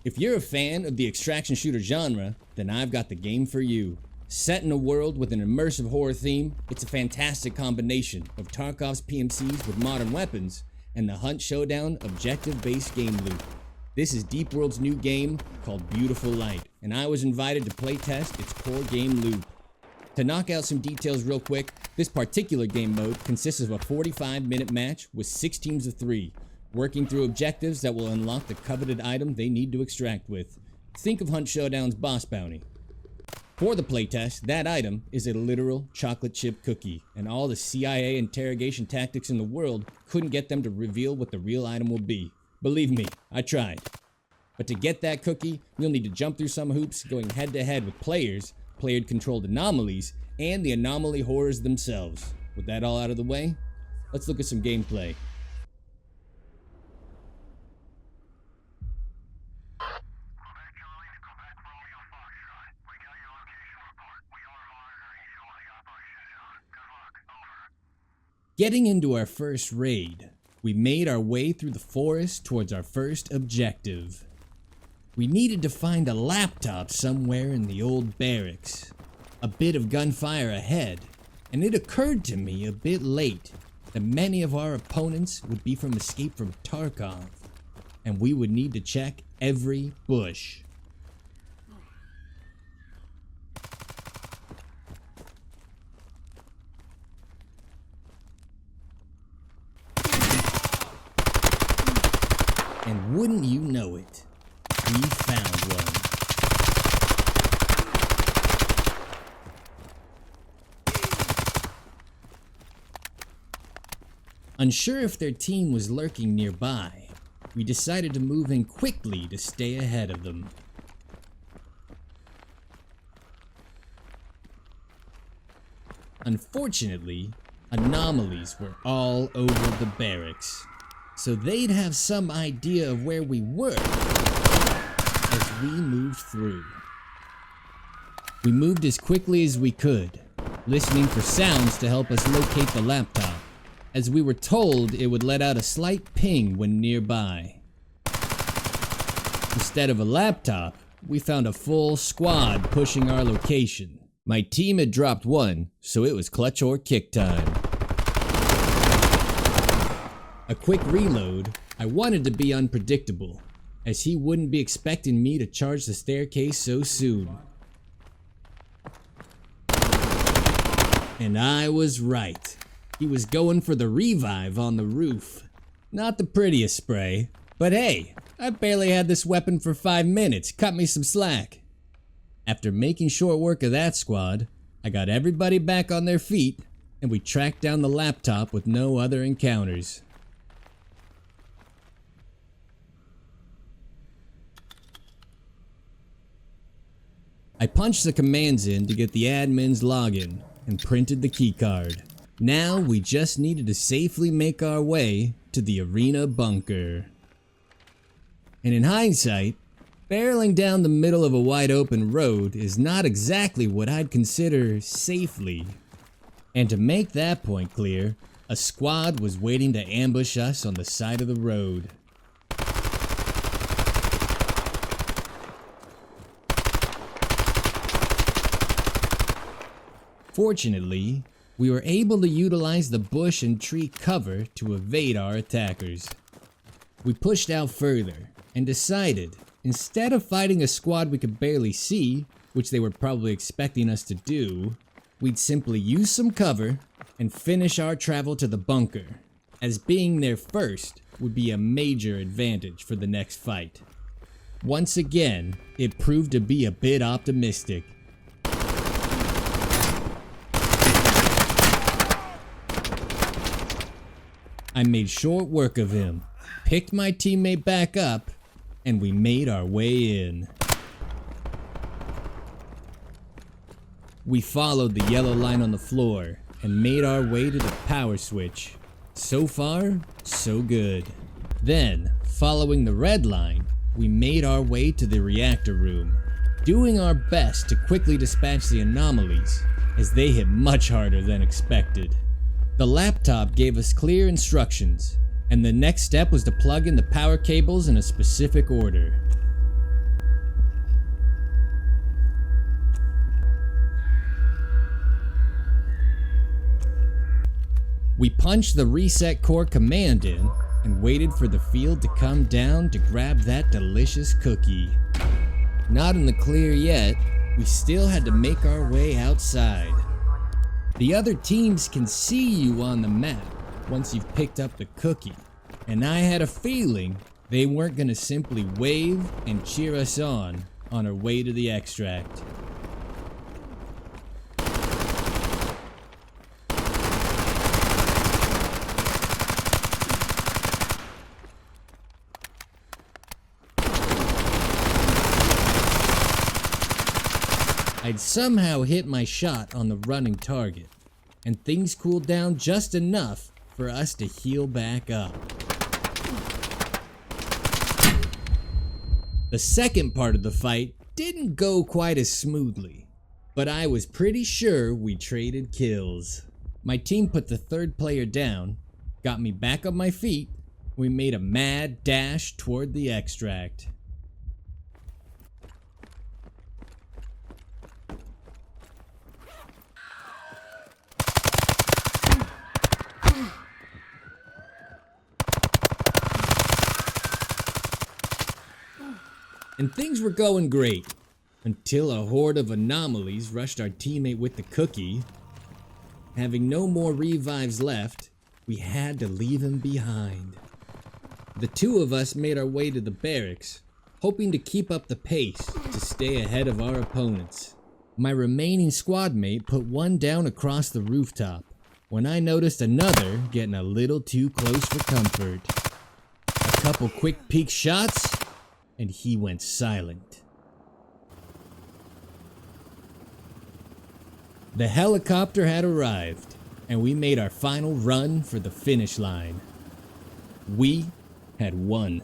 If you're a fan of the extraction shooter genre, then I've got the game for you. Set in a world with an immersive horror theme, it's a fantastic combination of Tarkov's PMCs with modern weapons and the Hunt Showdown objective-based game loop. This is Deep World's new game called Beautiful Light, and I was invited to playtest its core game loop. To knock out some details real quick, this particular game mode consists of a 45-minute match with 6 teams of 3, working through objectives that will unlock the coveted item they need to extract with. Think of Hunt Showdown's boss bounty. For the playtest, that item is a literal chocolate chip cookie, and all the CIA interrogation tactics in the world couldn't get them to reveal what the real item will be. Believe me, I tried. But to get that cookie, you'll need to jump through some hoops going head to head with players, player-controlled anomalies, and the anomaly horrors themselves. With that all out of the way, let's look at some gameplay. Getting into our first raid, we made our way through the forest towards our first objective. We needed to find a laptop somewhere in the old barracks. A bit of gunfire ahead, and it occurred to me a bit late that many of our opponents would be from Escape from Tarkov, and we would need to check every bush. And wouldn't you know it, we found one. Unsure if their team was lurking nearby, we decided to move in quickly to stay ahead of them. Unfortunately, anomalies were all over the barracks, so they'd have some idea of where we were as we moved through. We moved as quickly as we could, listening for sounds to help us locate the laptop, as we were told it would let out a slight ping when nearby. Instead of a laptop, we found a full squad pushing our location. My team had dropped one, so it was clutch or kick time. A quick reload, I wanted to be unpredictable, as he wouldn't be expecting me to charge the staircase so soon. And I was right. He was going for the revive on the roof. Not the prettiest spray, but hey, I barely had this weapon for 5 minutes, cut me some slack. After making short work of that squad, I got everybody back on their feet, and we tracked down the laptop with no other encounters. I punched the commands in to get the admin's login and printed the keycard. Now we just needed to safely make our way to the arena bunker. And in hindsight, barreling down the middle of a wide open road is not exactly what I'd consider safely. And to make that point clear, a squad was waiting to ambush us on the side of the road. Fortunately, we were able to utilize the bush and tree cover to evade our attackers. We pushed out further and decided, instead of fighting a squad we could barely see, which they were probably expecting us to do, we'd simply use some cover and finish our travel to the bunker, as being there first would be a major advantage for the next fight. Once again, it proved to be a bit optimistic. I made short work of him, picked my teammate back up, and we made our way in. We followed the yellow line on the floor and made our way to the power switch. So far, so good. Then, following the red line, we made our way to the reactor room, doing our best to quickly dispatch the anomalies, as they hit much harder than expected. The laptop gave us clear instructions, and the next step was to plug in the power cables in a specific order. We punched the reset core command in and waited for the field to come down to grab that delicious cookie. Not in the clear yet, we still had to make our way outside. The other teams can see you on the map once you've picked up the cookie, and I had a feeling they weren't gonna simply wave and cheer us on our way to the extract. I'd somehow hit my shot on the running target, and things cooled down just enough for us to heal back up. The second part of the fight didn't go quite as smoothly, but I was pretty sure we traded kills. My team put the third player down, got me back on my feet, we made a mad dash toward the extract. And things were going great, until a horde of anomalies rushed our teammate with the cookie. Having no more revives left, we had to leave him behind. The two of us made our way to the barracks, hoping to keep up the pace to stay ahead of our opponents. My remaining squad mate put one down across the rooftop, when I noticed another getting a little too close for comfort. A couple quick peek shots, and he went silent. The helicopter had arrived, and we made our final run for the finish line. We had won.